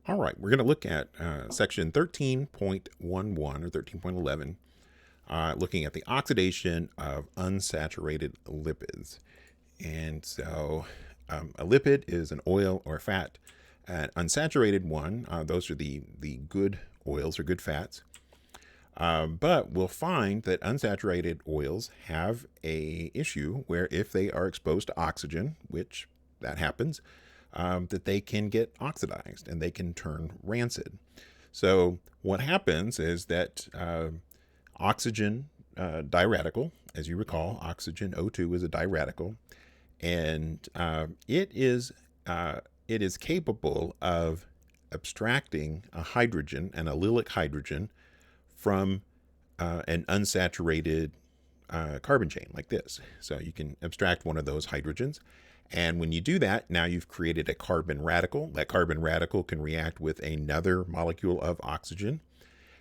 All right, we're going to look at section 13.11 or 13.11, looking at the oxidation of unsaturated lipids. And so a lipid is an oil or fat. An unsaturated one, those are the good oils or good fats. But we'll find that unsaturated oils have a issue where if they are exposed to oxygen, which that happens, that they can get oxidized and they can turn rancid. So what happens is that oxygen diradical, as you recall, oxygen O2 is a diradical, and it is capable of abstracting a hydrogen, an allylic hydrogen, from an unsaturated carbon chain like this. So you can abstract one of those hydrogens. And when you do that, now you've created a carbon radical. That carbon radical can react with another molecule of oxygen.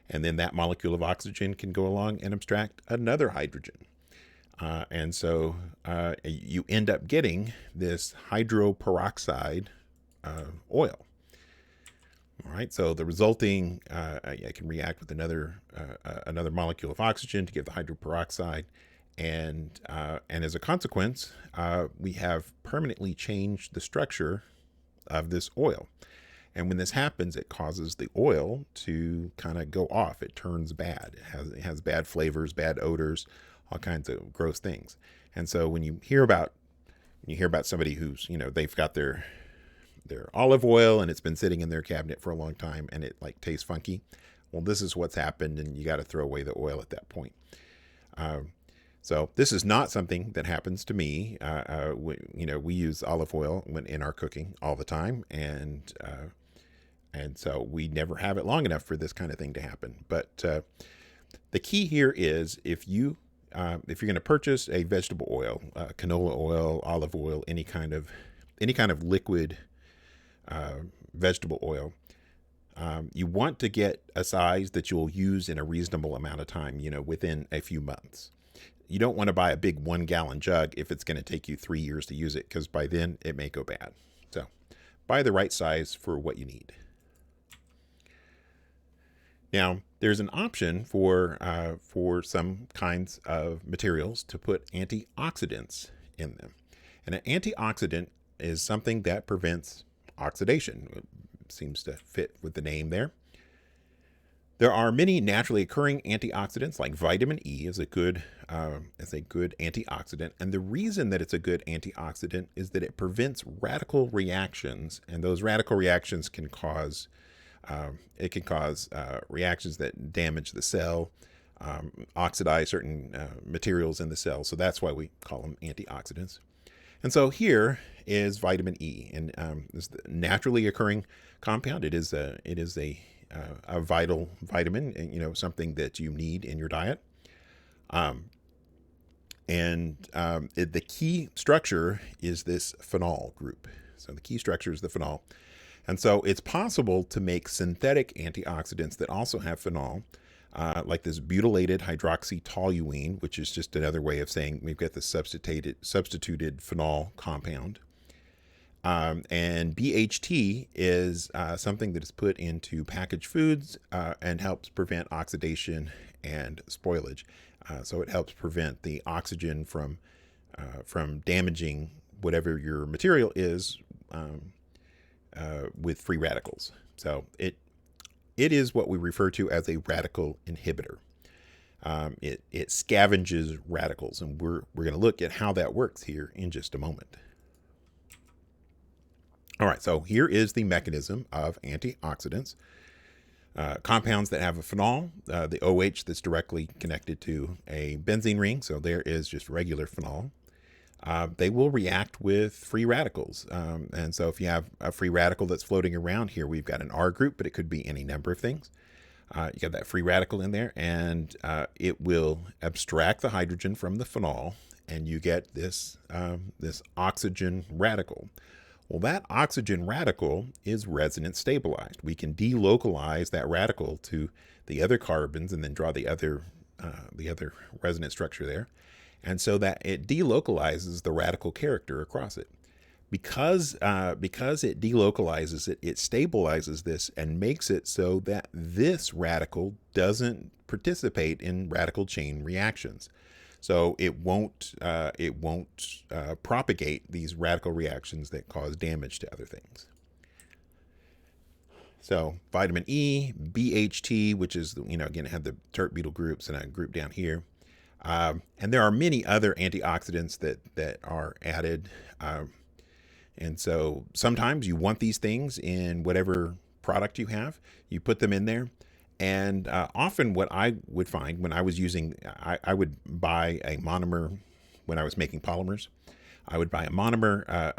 And then that molecule of oxygen can go along and abstract another hydrogen. And so you end up getting this hydroperoxide oil. All right, so the resulting, it can react with another molecule of oxygen to give the hydroperoxide. And as a consequence, we have permanently changed the structure of this oil. And when this happens, it causes the oil to kind of go off. It turns bad. It has bad flavors, bad odors, all kinds of gross things. And so when you hear about somebody who's, they've got their olive oil and it's been sitting in their cabinet for a long time and it like tastes funky, well, this is what's happened, and you got to throw away the oil at that point. So this is not something that happens to me. We use olive oil in our cooking all the time, and so we never have it long enough for this kind of thing to happen. But the key here is if you're going to purchase a vegetable oil, canola oil, olive oil, any kind of liquid vegetable oil, you want to get a size that you'll use in a reasonable amount of time, within a few months. You don't want to buy a big 1 gallon jug if it's going to take you 3 years to use it, because by then it may go bad. So buy the right size for what you need. Now, there's an option for some kinds of materials to put antioxidants in them. And an antioxidant is something that prevents oxidation. It seems to fit with the name there. There are many naturally occurring antioxidants, like vitamin E is a good antioxidant. And the reason that it's a good antioxidant is that it prevents radical reactions, and those radical reactions can cause reactions that damage the cell, oxidize certain materials in the cell. So that's why we call them antioxidants. And so here is vitamin E, and this is the naturally occurring compound. It is a vital vitamin, something that you need in your diet. The key structure is this phenol group. So the key structure is the phenol. And so it's possible to make synthetic antioxidants that also have phenol, like this butylated hydroxytoluene, which is just another way of saying we've got the substituted phenol compound. And BHT is something that is put into packaged foods and helps prevent oxidation and spoilage. So it helps prevent the oxygen from damaging whatever your material is with free radicals. So it is what we refer to as a radical inhibitor. It scavenges radicals, and we're going to look at how that works here in just a moment. All right, so here is the mechanism of antioxidants. Compounds that have a phenol, the OH that's directly connected to a benzene ring, so there is just regular phenol. They will react with free radicals. And so if you have a free radical that's floating around here, we've got an R group, but it could be any number of things. You got that free radical in there, and it will abstract the hydrogen from the phenol, and you get this oxygen radical. Well, that oxygen radical is resonance stabilized. We can delocalize that radical to the other carbons and then draw the other resonance structure there. And so that it delocalizes the radical character across it. because it delocalizes it, it stabilizes this and makes it so that this radical doesn't participate in radical chain reactions. So it won't propagate these radical reactions that cause damage to other things. So vitamin E, BHT, which is, again, it had the tert butyl groups and a group down here. And there are many other antioxidants that are added. And so sometimes you want these things in whatever product you have, you put them in there. And often what I would find when I was using, I would buy a monomer when I was making polymers. I would buy a monomer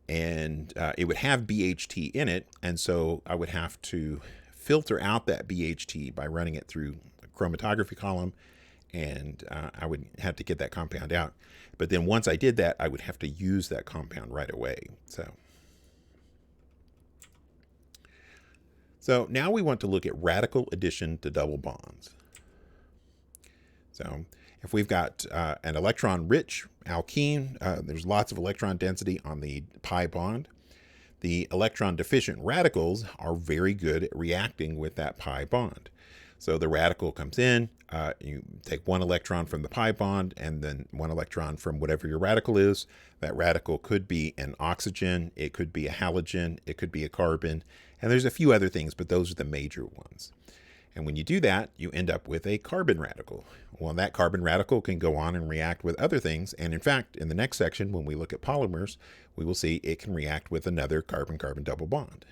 and it would have BHT in it. And so I would have to filter out that BHT by running it through a chromatography column. And I would have to get that compound out. But then once I did that, I would have to use that compound right away. So now we want to look at radical addition to double bonds. So if we've got an electron-rich alkene, there's lots of electron density on the pi bond. The electron-deficient radicals are very good at reacting with that pi bond. So the radical comes in, you take one electron from the pi bond and then one electron from whatever your radical is. That radical could be an oxygen, it could be a halogen, it could be a carbon, and there's a few other things, but those are the major ones. And when you do that, you end up with a carbon radical. Well, that carbon radical can go on and react with other things. And in fact, in the next section, when we look at polymers, we will see it can react with another carbon-carbon double bond.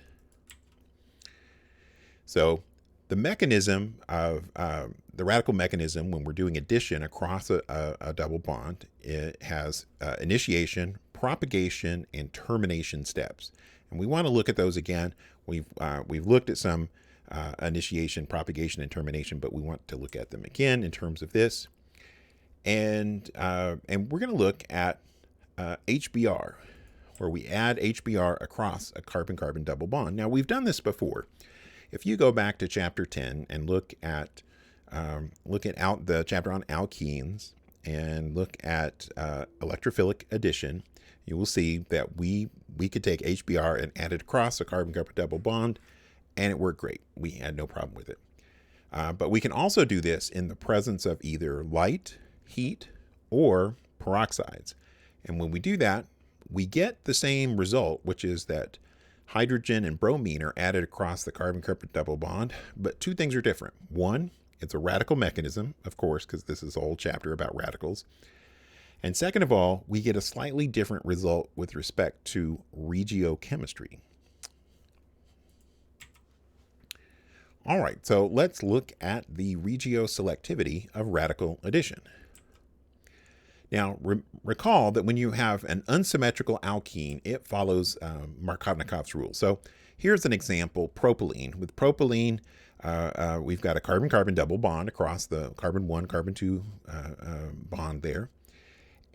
So the mechanism of the radical mechanism when we're doing addition across a double bond, it has initiation, propagation, and termination steps. And we want to look at those again. We've looked at some initiation, propagation, and termination, but we want to look at them again in terms of this. And we're going to look at HBr, where we add HBr across a carbon-carbon double bond. Now, we've done this before. If you go back to chapter 10 and look at the chapter on alkenes and look at electrophilic addition, you will see that we could take HBr and add it across a carbon-carbon double bond, and it worked great. We had no problem with it. But we can also do this in the presence of either light, heat, or peroxides. And when we do that, we get the same result, which is that hydrogen and bromine are added across the carbon-carbon double bond, but two things are different. One, it's a radical mechanism, of course, because this is a whole chapter about radicals. And second of all, we get a slightly different result with respect to regiochemistry. All right, so let's look at the regioselectivity of radical addition. Now, recall that when you have an unsymmetrical alkene, it follows Markovnikov's rule. So here's an example, propylene. With propylene, we've got a carbon-carbon double bond across the carbon-1, carbon-2 bond there.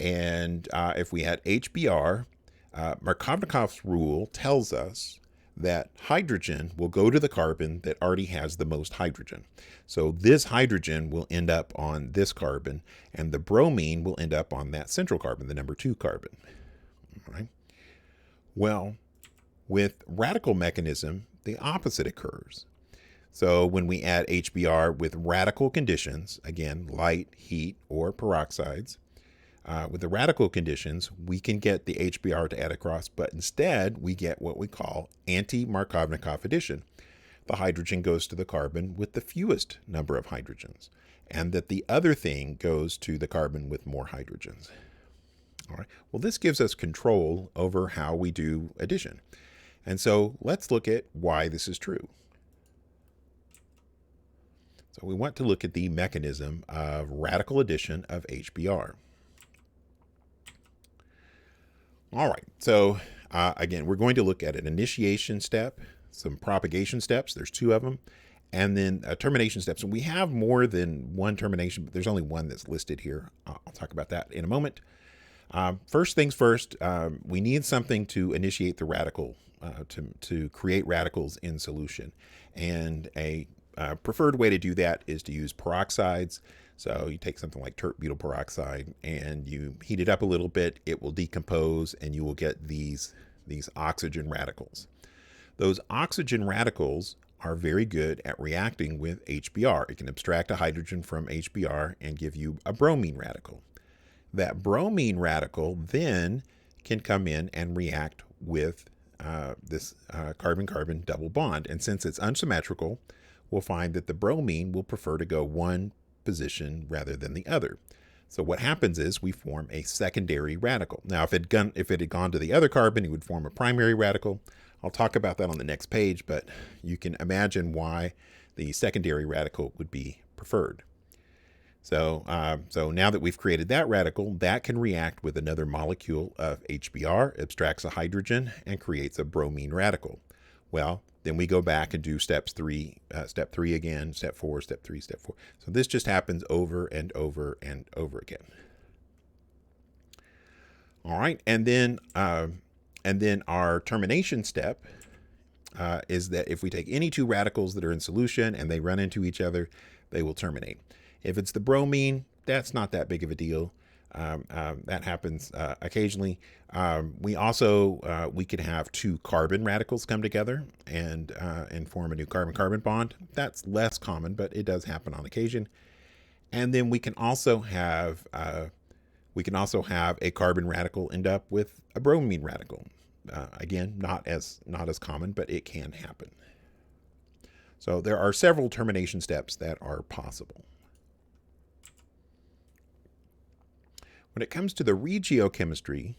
And if we had HBr, Markovnikov's rule tells us that hydrogen will go to the carbon that already has the most hydrogen. So this hydrogen will end up on this carbon, and the bromine will end up on that central carbon, the number 2 carbon. All right. Well, with radical mechanism, the opposite occurs. So when we add HBr with radical conditions, again, light, heat, or peroxides, with the radical conditions, we can get the HBr to add across, but instead we get what we call anti-Markovnikov addition. The hydrogen goes to the carbon with the fewest number of hydrogens, and that the other thing goes to the carbon with more hydrogens. All right. Well, this gives us control over how we do addition. And so let's look at why this is true. So we want to look at the mechanism of radical addition of HBr. All right, so again, we're going to look at an initiation step, some propagation steps, there's 2 of them, and then termination steps. And we have more than one termination, but there's only one that's listed here. I'll talk about that in a moment. First things first, we need something to initiate the radical, to create radicals in solution. And a preferred way to do that is to use peroxides. So you take something like tert butyl peroxide and you heat it up a little bit, it will decompose and you will get these oxygen radicals. Those oxygen radicals are very good at reacting with HBr. It can abstract a hydrogen from HBr and give you a bromine radical. That bromine radical then can come in and react with this carbon-carbon double bond. And since it's unsymmetrical, we'll find that the bromine will prefer to go one position rather than the other. So what happens is we form a secondary radical. Now, if it had gone to the other carbon, it would form a primary radical. I'll talk about that on the next page, but you can imagine why the secondary radical would be preferred. So now that we've created that radical, that can react with another molecule of HBr, abstracts a hydrogen, and creates a bromine radical. Well, then we go back and do step 3 again, step 4, step 3, step 4. So this just happens over and over and over again. All right, and then our termination step is that if we take any two radicals that are in solution and they run into each other, they will terminate. If it's the bromine, that's not that big of a deal. That happens occasionally. We could have two carbon radicals come together and form a new carbon-carbon bond. That's less common, but it does happen on occasion. And then we can also have a carbon radical end up with a bromine radical. Again, not as common, but it can happen. So there are several termination steps that are possible. When it comes to the regiochemistry,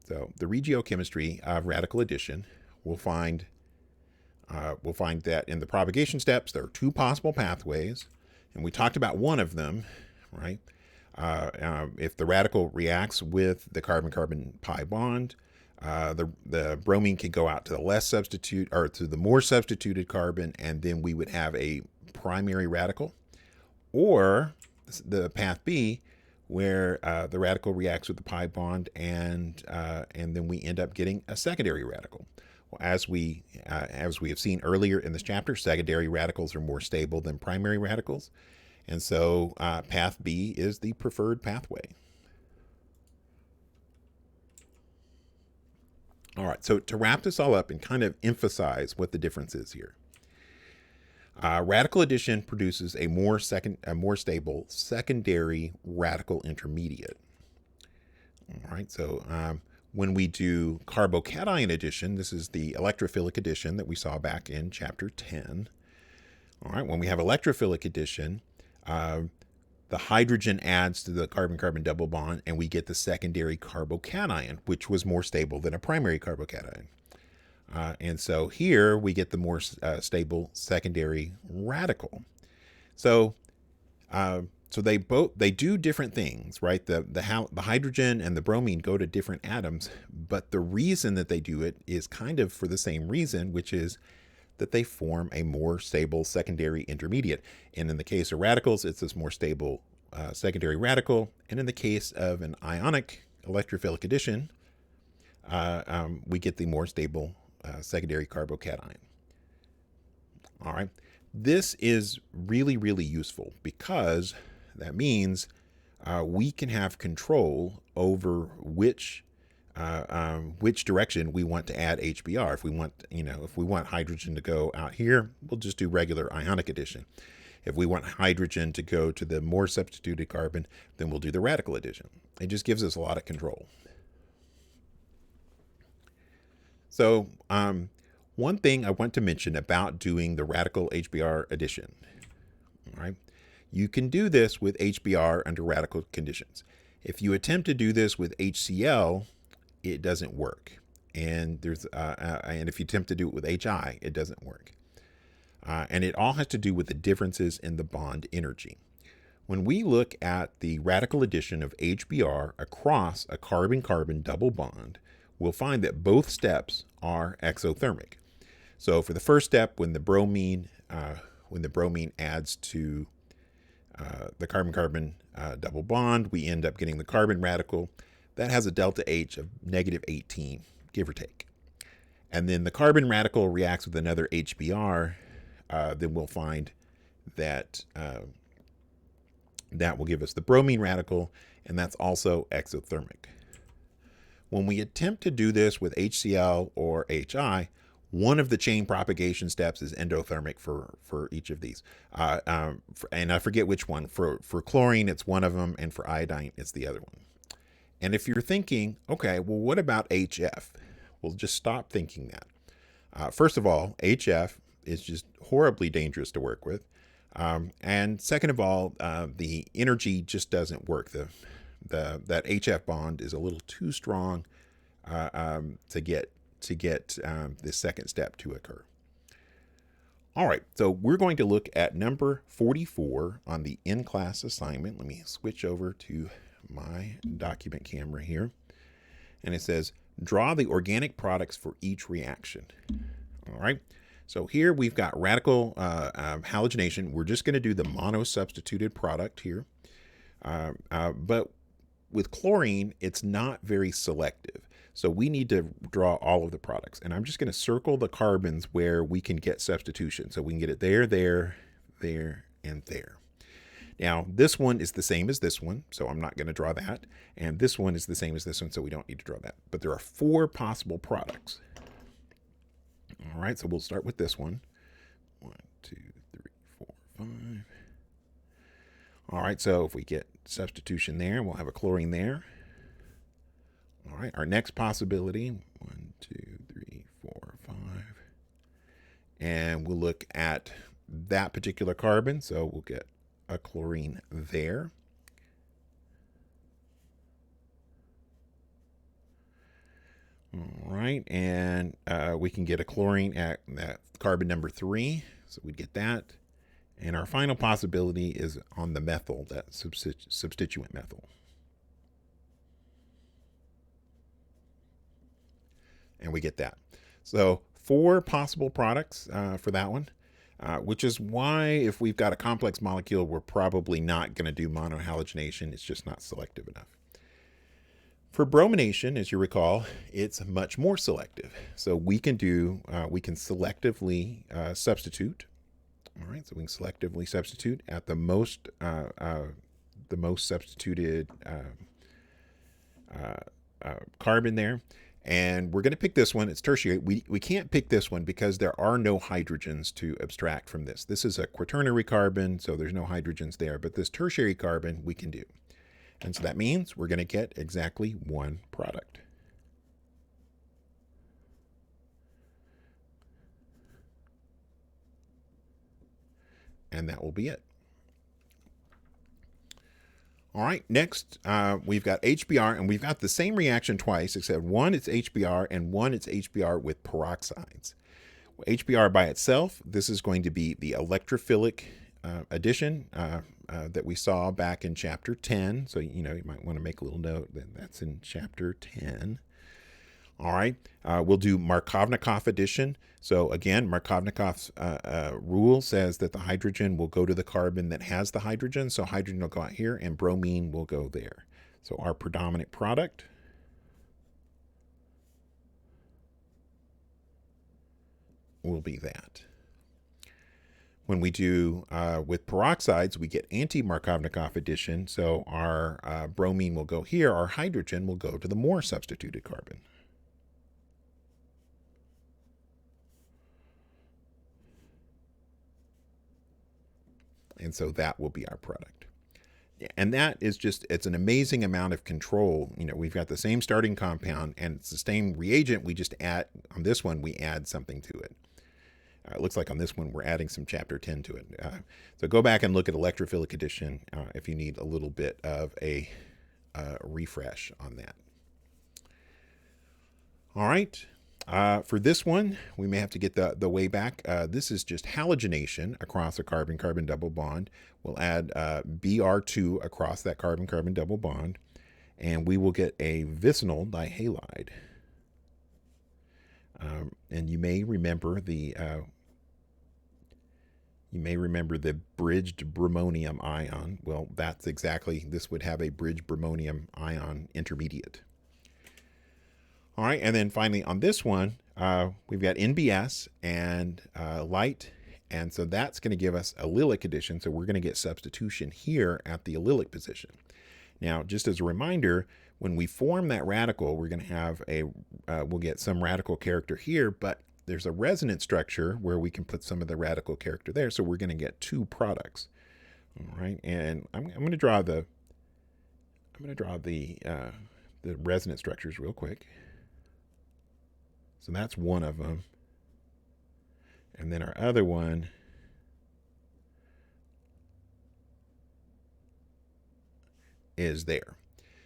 so the regiochemistry of radical addition, we'll find that in the propagation steps there are two possible pathways, and we talked about one of them, right? If the radical reacts with the carbon-carbon pi bond, the bromine can go out to the more substituted carbon, and then we would have a primary radical, or the path B, where the radical reacts with the pi bond, and then we end up getting a secondary radical. Well, as we have seen earlier in this chapter, secondary radicals are more stable than primary radicals, and so path B is the preferred pathway. All right, so to wrap this all up and kind of emphasize what the difference is here. Radical addition produces a more stable secondary radical intermediate. All right, so when we do carbocation addition, this is the electrophilic addition that we saw back in chapter 10. All right, when we have electrophilic addition, the hydrogen adds to the carbon-carbon double bond, and we get the secondary carbocation, which was more stable than a primary carbocation. And so here we get the more stable secondary radical. So they do different things, right? The hydrogen and the bromine go to different atoms, but the reason that they do it is kind of for the same reason, which is that they form a more stable secondary intermediate. And in the case of radicals, it's this more stable secondary radical. And in the case of an ionic electrophilic addition, we get the more stable secondary carbocation. All right. This is really, really useful because that means we can have control over which direction we want to add HBr. If we want hydrogen to go out here, we'll just do regular ionic addition. If we want hydrogen to go to the more substituted carbon, then we'll do the radical addition. It just gives us a lot of control. So one thing I want to mention about doing the radical HBr addition, all right? You can do this with HBr under radical conditions. If you attempt to do this with HCl, it doesn't work. And if you attempt to do it with HI, it doesn't work. And it all has to do with the differences in the bond energy. When we look at the radical addition of HBr across a carbon-carbon double bond, we'll find that both steps are exothermic. So for the first step, when the bromine adds to the carbon-carbon double bond, we end up getting the carbon radical. That has a delta H of -18, give or take. And then the carbon radical reacts with another HBr, then we'll find that That will give us the bromine radical, and that's also exothermic. When we attempt to do this with HCl or HI, one of the chain propagation steps is endothermic for each of these. And I forget which one. For chlorine, it's one of them, and for iodine, it's the other one. And if you're thinking, okay, well, what about HF? Well, just stop thinking that. First of all, HF is just horribly dangerous to work with. And second of all, the energy just doesn't work. That HF bond is a little too strong to get this second step to occur. All right, so we're going to look at number 44 on the in-class assignment. Let me switch over to my document camera here. And it says, draw the organic products for each reaction. All right, so here we've got radical halogenation. We're just going to do the mono-substituted product here. But with chlorine, it's not very selective. So we need to draw all of the products. And I'm just going to circle the carbons where we can get substitution. So we can get it there, there, there, and there. Now, this one is the same as this one, so I'm not going to draw that. And this one is the same as this one, so we don't need to draw that. But there are 4 possible products. All right, so we'll start with this one. 1, 2, 3, 4, 5. All right, so if we get substitution there, we'll have a chlorine there. All right, our next possibility, 1, 2, 3, 4, 5. And we'll look at that particular carbon, so we'll get a chlorine there. All right, and we can get a chlorine at carbon number 3, so we'd get that. And our final possibility is on the methyl, that substituent methyl. And we get that. So 4 possible products for that one, which is why if we've got a complex molecule, we're probably not going to do monohalogenation. It's just not selective enough. For bromination, as you recall, it's much more selective. So we can selectively substitute. All right, so we can selectively substitute at the most substituted carbon there. And we're going to pick this one. It's tertiary. We can't pick this one because there are no hydrogens to abstract from this. This is a quaternary carbon, so there's no hydrogens there. But this tertiary carbon we can do. And so that means we're going to get exactly 1 product. And that will be it. All right, next we've got HBr, and we've got the same reaction twice, except one it's HBr and one it's HBr with peroxides. HBr by itself, this is going to be the electrophilic addition that we saw back in chapter 10. So, you might want to make a little note that that's in chapter 10. All right, we'll do Markovnikov addition. So again, Markovnikov's rule says that the hydrogen will go to the carbon that has the hydrogen. So hydrogen will go out here and bromine will go there. So our predominant product will be that. When we do with peroxides, we get anti-Markovnikov addition. So our bromine will go here. Our hydrogen will go to the more substituted carbon. And so that will be our product. And that is just, it's an amazing amount of control. We've got the same starting compound and it's the same reagent. We just add, on this one, we add something to it. It looks like on this one, we're adding some chapter 10 to it. So go back and look at electrophilic addition if you need a little bit of a refresh on that. All right. For this one, we may have to get the way back. This is just halogenation across a carbon-carbon double bond. We'll add Br2 across that carbon-carbon double bond, and we will get a vicinal dihalide. And you may remember the bridged bromonium ion. Well, that's exactly, this would have a bridged bromonium ion intermediate. All right, and then finally on this one, we've got NBS and light And so that's going to give us allylic addition. So we're going to get substitution here at the allylic position. Now, just as a reminder, when we form that radical, we're going to have we'll get some radical character here, but there's a resonance structure where we can put some of the radical character there. So we're going to get two products. All right. And I'm going to draw the resonance structures real quick. So that's one of them. And then our other one is there.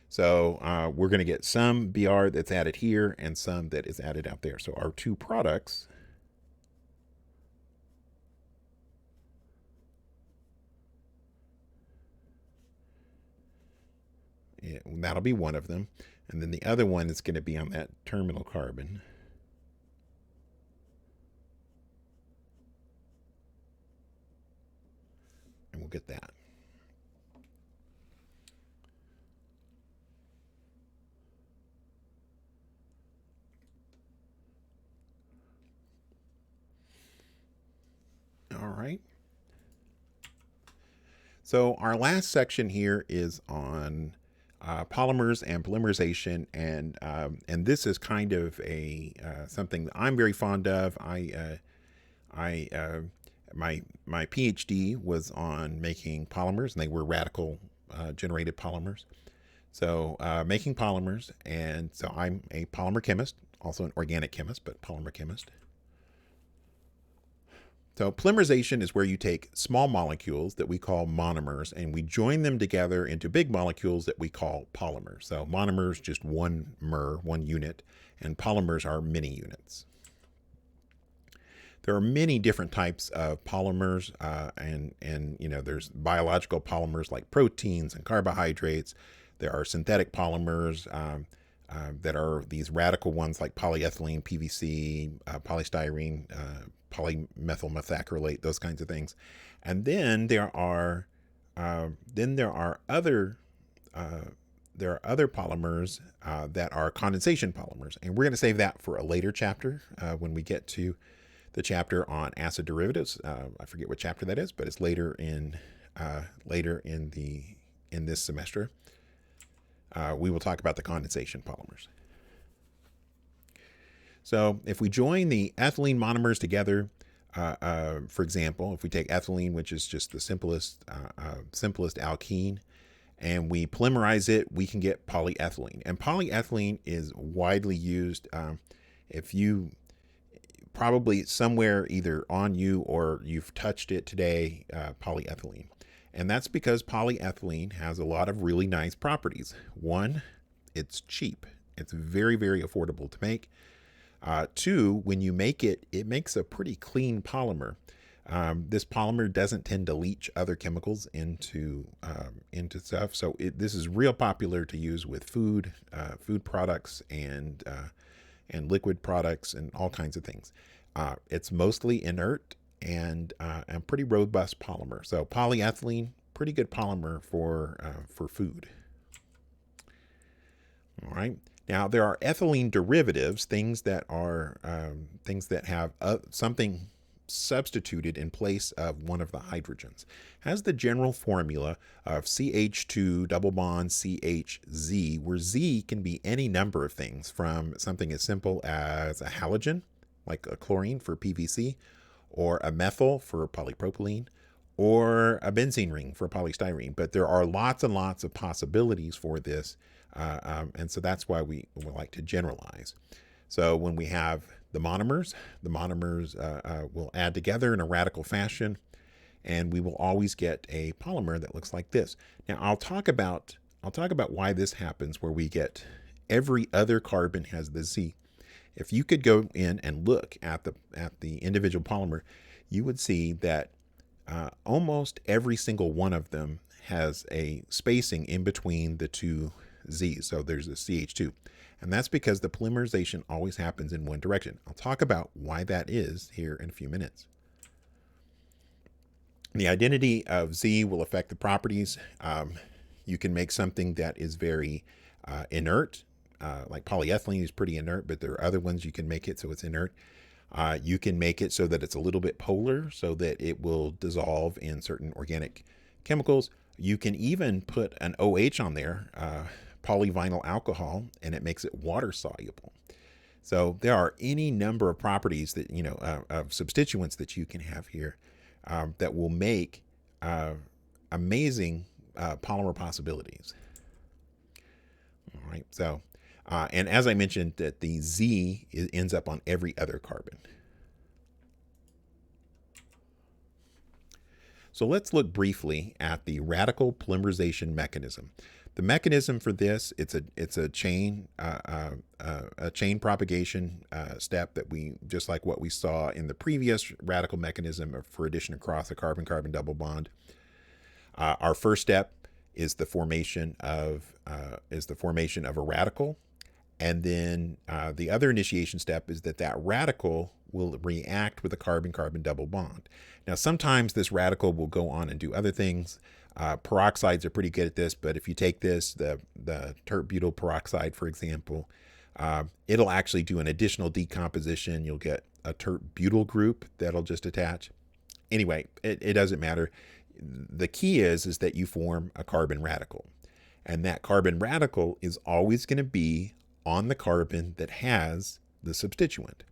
So we're going to get some Br that's added here and some that is added out there. So our two products that'll be one of them. And then the other one is going to be on that terminal carbon. And we'll get that. All right. So our last section here is on polymers and polymerization, and this is kind of a something that I'm very fond of. My PhD was on making polymers, and they were radical generated polymers. So making polymers, and so I'm a polymer chemist, also an organic chemist, but polymer chemist. So polymerization is where you take small molecules that we call monomers and we join them together into big molecules that we call polymers. So monomers, just one mer, one unit, and polymers are many units. There are many different types of polymers, and you know, there's biological polymers like proteins and carbohydrates. There are synthetic polymers that are these radical ones like polyethylene, PVC, polystyrene, polymethyl methacrylate, those kinds of things. And then there are other polymers that are condensation polymers, and we're going to save that for a later chapter when we get to the chapter on acid derivatives. I forget what chapter that is, but it's later in this semester. We will talk about the condensation polymers. So if we join the ethylene monomers together, for example, if we take ethylene, which is just the simplest alkene, and we polymerize it, we can get polyethylene. And polyethylene is widely used. If you probably somewhere either on you or you've touched it today, polyethylene. And that's because polyethylene has a lot of really nice properties. One, it's cheap. It's very, very affordable to make. Two, when you make it, it makes a pretty clean polymer. This polymer doesn't tend to leach other chemicals into stuff. So this is real popular to use with food products and liquid products and all kinds of things. It's mostly inert and pretty robust polymer. So polyethylene, pretty good polymer for food. All right. Now there are ethylene derivatives, things that have something substituted in place of one of the hydrogens. Has the general formula of CH2 double bond CHZ, where Z can be any number of things, from something as simple as a halogen, like a chlorine for PVC, or a methyl for polypropylene, or a benzene ring for polystyrene. But there are lots and lots of possibilities for this. And so that's why we like to generalize. So when we have the monomers will add together in a radical fashion, and we will always get a polymer that looks like this. Now I'll talk about why this happens, where we get every other carbon has the Z. If you could go in and look at the individual polymer, you would see that almost every single one of them has a spacing in between the two Z's. So there's a CH2. And that's because the polymerization always happens in one direction. I'll talk about why that is here in a few minutes. The identity of Z will affect the properties. You can make something that is very inert, like polyethylene is pretty inert, but there are other ones you can make it so it's inert. You can make it so that it's a little bit polar so that it will dissolve in certain organic chemicals. You can even put an OH on there, polyvinyl alcohol, and it makes it water soluble. So there are any number of properties that, of substituents that you can have here that will make amazing polymer possibilities. All right. So, and as I mentioned, that the Z ends up on every other carbon. So let's look briefly at the radical polymerization mechanism. The mechanism for this, it's a chain propagation step that we, just like what we saw in the previous radical mechanism for addition across a carbon-carbon double bond. Our first step is the formation of a radical, and then the other initiation step is that radical will react with a carbon-carbon double bond. Now, sometimes this radical will go on and do other things. Peroxides are pretty good at this, but if you take this, the tert-butyl peroxide, for example, it'll actually do an additional decomposition. You'll get a tert-butyl group that'll just attach. Anyway, it doesn't matter. The key is that you form a carbon radical, and that carbon radical is always going to be on the carbon that has the substituent.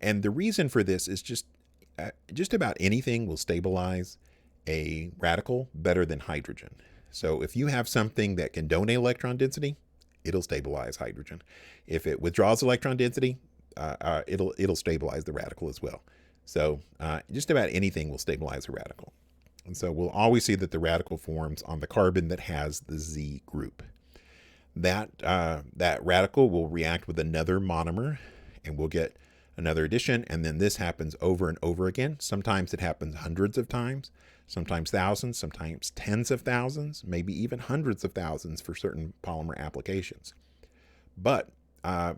And the reason for this is just about anything will stabilize a radical better than hydrogen. So if you have something that can donate electron density, it'll stabilize hydrogen. If it withdraws electron density, it'll stabilize the radical as well. So just about anything will stabilize a radical. And so we'll always see that the radical forms on the carbon that has the Z group. That radical will react with another monomer, and we'll get another addition, and then this happens over and over again. Sometimes it happens hundreds of times, sometimes thousands, sometimes tens of thousands, maybe even hundreds of thousands for certain polymer applications. But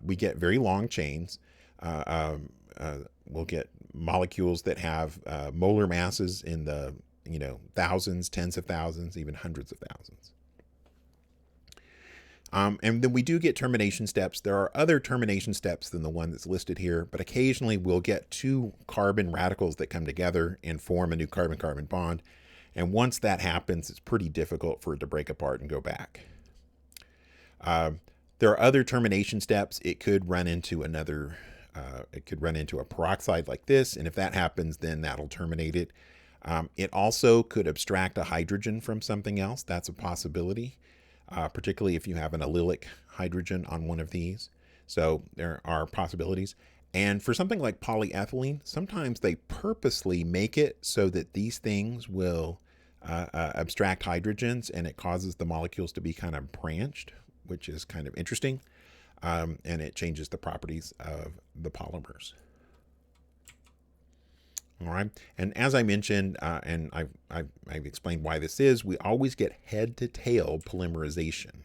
we get very long chains. We'll get molecules that have molar masses in the thousands, tens of thousands, even hundreds of thousands. And then we do get termination steps. There are other termination steps than the one that's listed here, but occasionally we'll get two carbon radicals that come together and form a new carbon-carbon bond. And once that happens, it's pretty difficult for it to break apart and go back. There are other termination steps. It could run into a peroxide like this, and if that happens, then that'll terminate it. It also could abstract a hydrogen from something else. That's a possibility. Particularly if you have an allylic hydrogen on one of these. So there are possibilities. And for something like polyethylene, sometimes they purposely make it so that these things will abstract hydrogens, and it causes the molecules to be kind of branched, which is kind of interesting. And it changes the properties of the polymers. All right. And as I mentioned, and I've explained why this is, we always get head to tail polymerization.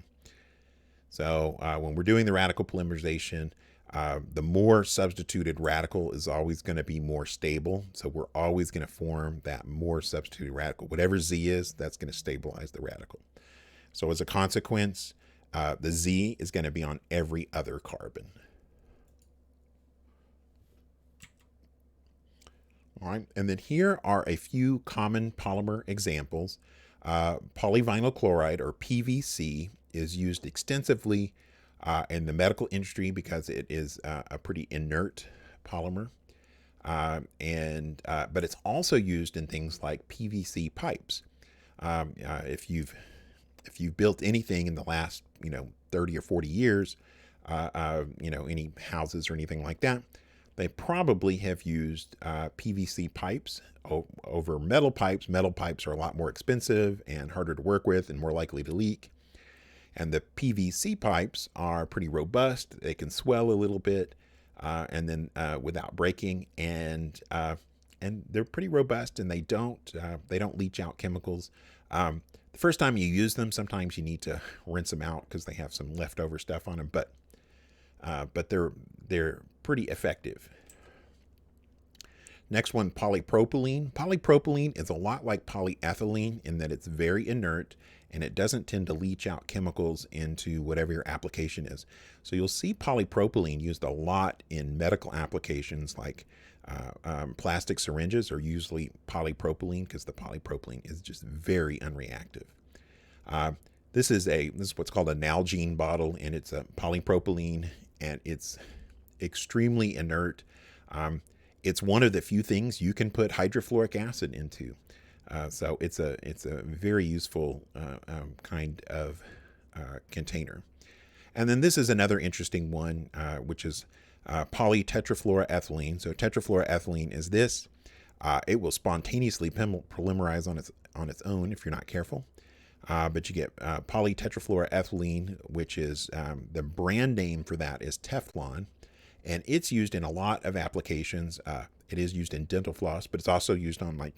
So when we're doing the radical polymerization, the more substituted radical is always going to be more stable. So we're always going to form that more substituted radical. Whatever Z is, that's going to stabilize the radical. So as a consequence, the Z is going to be on every other carbon. All right, and then here are a few common polymer examples. Polyvinyl chloride, or PVC, is used extensively in the medical industry because it is a pretty inert polymer. But it's also used in things like PVC pipes. If you've built anything in the last 30 or 40 years, any houses or anything like that, they probably have used PVC pipes over metal pipes. Metal pipes are a lot more expensive and harder to work with and more likely to leak. And the PVC pipes are pretty robust. They can swell a little bit and then without breaking, and they're pretty robust, and they don't leach out chemicals. The first time you use them, sometimes you need to rinse them out because they have some leftover stuff on them, but they're pretty effective. Next one, polypropylene. Polypropylene is a lot like polyethylene in that it's very inert and it doesn't tend to leach out chemicals into whatever your application is. So you'll see polypropylene used a lot in medical applications, like plastic syringes are usually polypropylene because the polypropylene is just very unreactive. This is what's called a Nalgene bottle, and it's a polypropylene, and it's extremely inert. It's one of the few things you can put hydrofluoric acid into. So it's a very useful kind of container. And then this is another interesting one, which is polytetrafluoroethylene. So tetrafluoroethylene is this. It will spontaneously polymerize on its own if you're not careful. But you get polytetrafluoroethylene, which is the brand name for that is Teflon, and it's used in a lot of applications. It is used in dental floss, but it's also used on like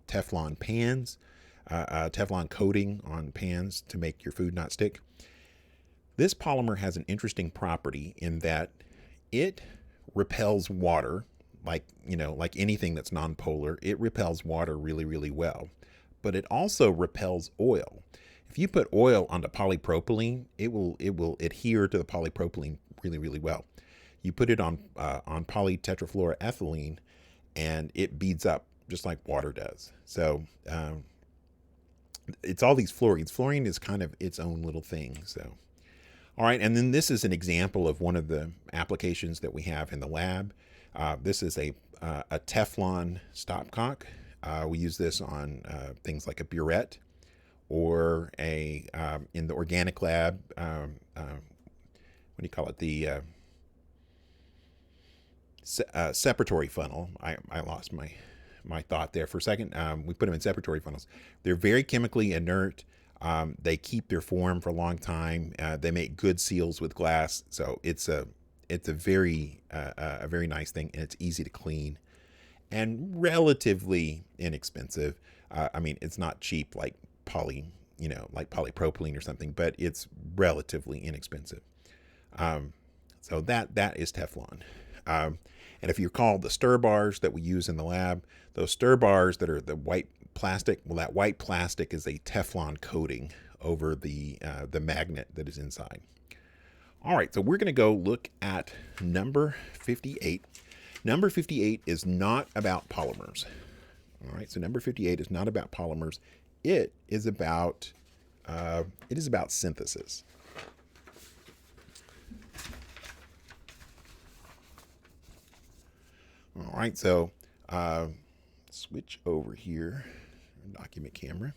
Teflon pans, Teflon coating on pans to make your food not stick. This polymer has an interesting property in that it repels water, like anything that's nonpolar. It repels water really, really well. But it also repels oil. If you put oil onto polypropylene, it will adhere to the polypropylene really, really well. You put it on polytetrafluoroethylene, and it beads up just like water does. So it's all these fluorines. Fluorine is kind of its own little thing. So, all right, and then this is an example of one of the applications that we have in the lab. This is a Teflon stopcock. We use this on things like a burette, or in the organic lab, what do you call it? The separatory funnel. I lost my thought there for a second. We put them in separatory funnels. They're very chemically inert. They keep their form for a long time. They make good seals with glass. So it's a very nice thing, and it's easy to clean and relatively inexpensive. I mean, it's not cheap like polypropylene or something, but it's relatively inexpensive. So that is Teflon. And if you recall the stir bars that we use in the lab, those stir bars that are the white plastic, well, that white plastic is a Teflon coating over the magnet that is inside. All right, so we're going to go look at number 58. Number 58 is not about polymers. All right, so number 58 is not about polymers. It is about synthesis. All right, so switch over here, document camera.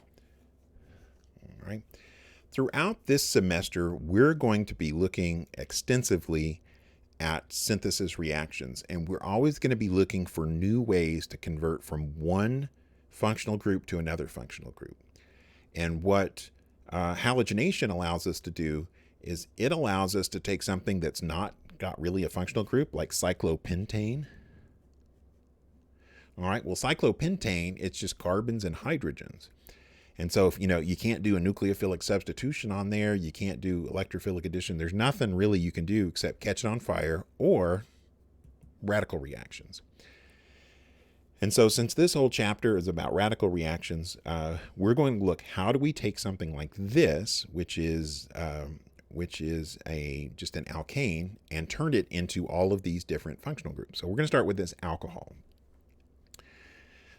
All right. Throughout this semester, we're going to be looking extensively at synthesis reactions, and we're always going to be looking for new ways to convert from one functional group to another functional group. And what halogenation allows us to do is it allows us to take something that's not got really a functional group, like cyclopentane. All right, well, cyclopentane, it's just carbons and hydrogens. And so if you can't do a nucleophilic substitution on there, you can't do electrophilic addition, there's nothing really you can do except catch it on fire or radical reactions. And so since this whole chapter is about radical reactions, we're going to look, how do we take something like this, which is just an alkane, and turn it into all of these different functional groups. So we're going to start with this alcohol.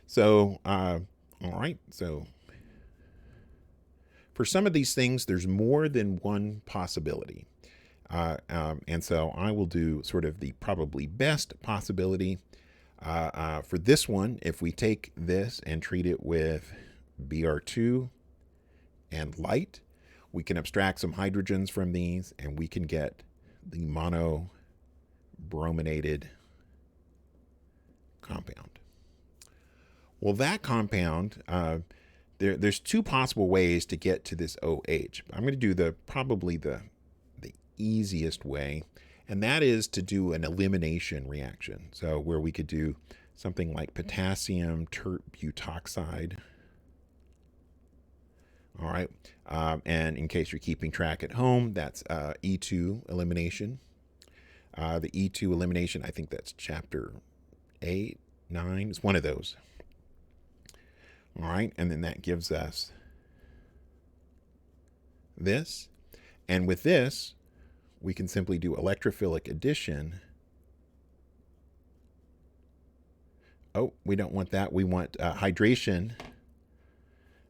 So, all right, so for some of these things, there's more than one possibility. And so I will do sort of the probably best possibility. For this one, if we take this and treat it with Br2 and light, we can abstract some hydrogens from these, and we can get the monobrominated compound. Well, that compound, there's two possible ways to get to this OH. I'm going to do probably the easiest way, and that is to do an elimination reaction. So where we could do something like potassium tert butoxide. All right, and in case you're keeping track at home, that's E2 elimination. The E2 elimination, I think that's chapter 8, 9. It's one of those. All right, and then that gives us this. And with this, we can simply do electrophilic addition. Oh, we don't want that. We want hydration.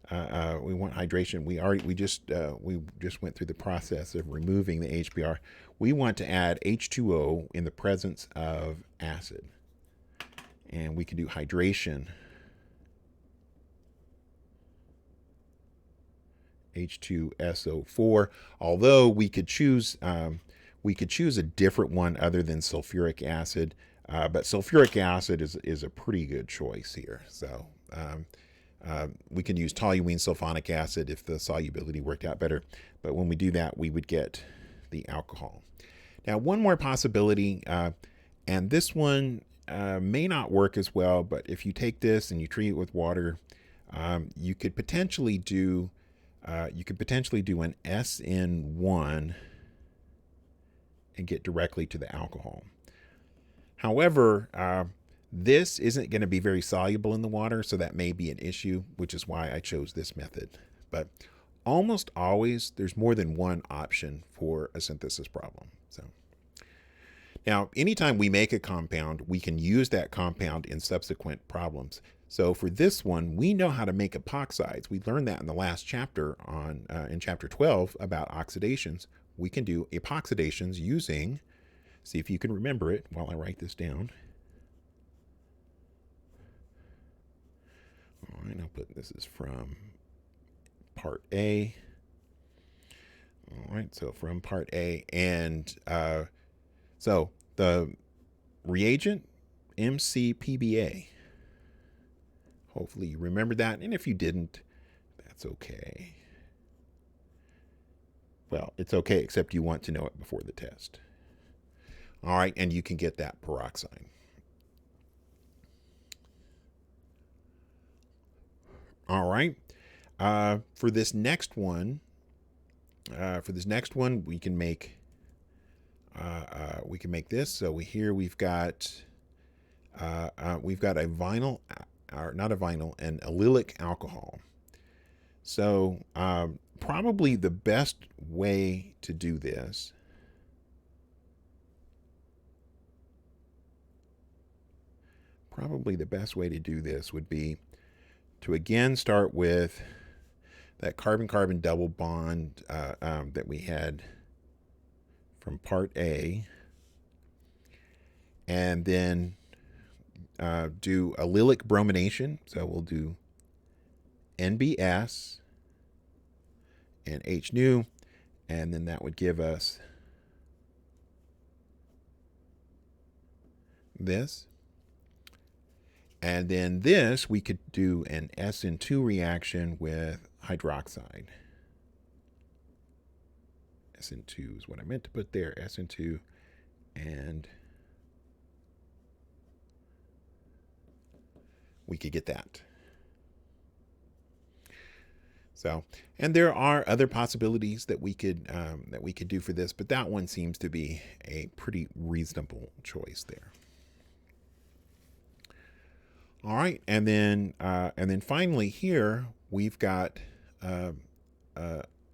We want hydration. We just went through the process of removing the HBr. We want to add H2O in the presence of acid. And we can do hydration. H2SO4. Although we could choose a different one other than sulfuric acid, but sulfuric acid is a pretty good choice here. So we can use toluene sulfonic acid if the solubility worked out better. But when we do that, we would get the alcohol. Now, one more possibility, and this one may not work as well, but if you take this and you treat it with water, you could potentially do an SN1 and get directly to the alcohol. However, this isn't going to be very soluble in the water, so that may be an issue, which is why I chose this method. But almost always, there's more than one option for a synthesis problem. So now, anytime we make a compound, we can use that compound in subsequent problems. So for this one, we know how to make epoxides. We learned that in the last chapter in chapter 12 about oxidations. We can do epoxidations using, see if you can remember it while I write this down. All right, I'll put this is from part A. All right, so from part A. And so the reagent, MCPBA. Hopefully you remembered that. And if you didn't, that's okay. Well, it's okay, except you want to know it before the test. All right, and you can get that peroxide. All right. For this next one, we can make this. So we've got a vinyl, or not a vinyl, an allylic alcohol. So probably the best way to do this would be to again start with that carbon-carbon double bond that we had from part A, and then do allylic bromination. So we'll do NBS and H nu, and then that would give us this. And then this, we could do an SN2 reaction with hydroxide. SN2 is what I meant to put there, SN2, and we could get that. So, and there are other possibilities that we could do for this, but that one seems to be a pretty reasonable choice there. All right, and then finally here we've got a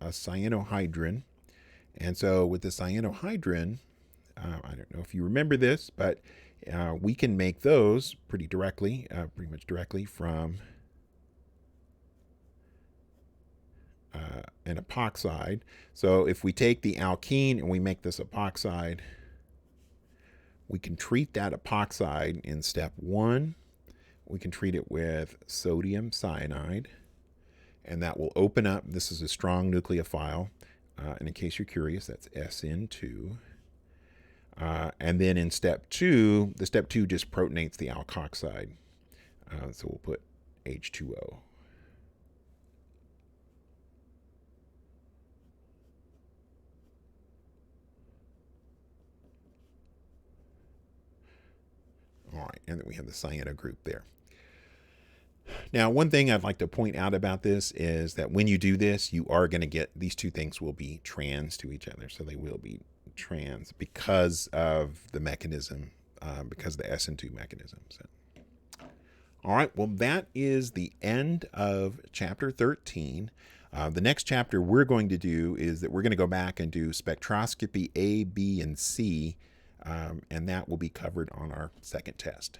cyanohydrin, and so with the cyanohydrin, I don't know if you remember this, but we can make those pretty much directly from an epoxide. So if we take the alkene and we make this epoxide, we can treat that epoxide in step 1. We can treat it with sodium cyanide, and that will open up. This is a strong nucleophile, and in case you're curious, that's SN2. And then in step 2, the step 2 just protonates the alkoxide. So we'll put H2O. All right, and then we have the cyano group there. Now, one thing I'd like to point out about this is that when you do this, you are going to get these two things will be trans to each other. So they will be trans because of the mechanism, because of the SN2 mechanism. So, all right, well, that is the end of chapter 13. The next chapter we're going to do is that we're going to go back and do spectroscopy A, B, and C, and that will be covered on our second test.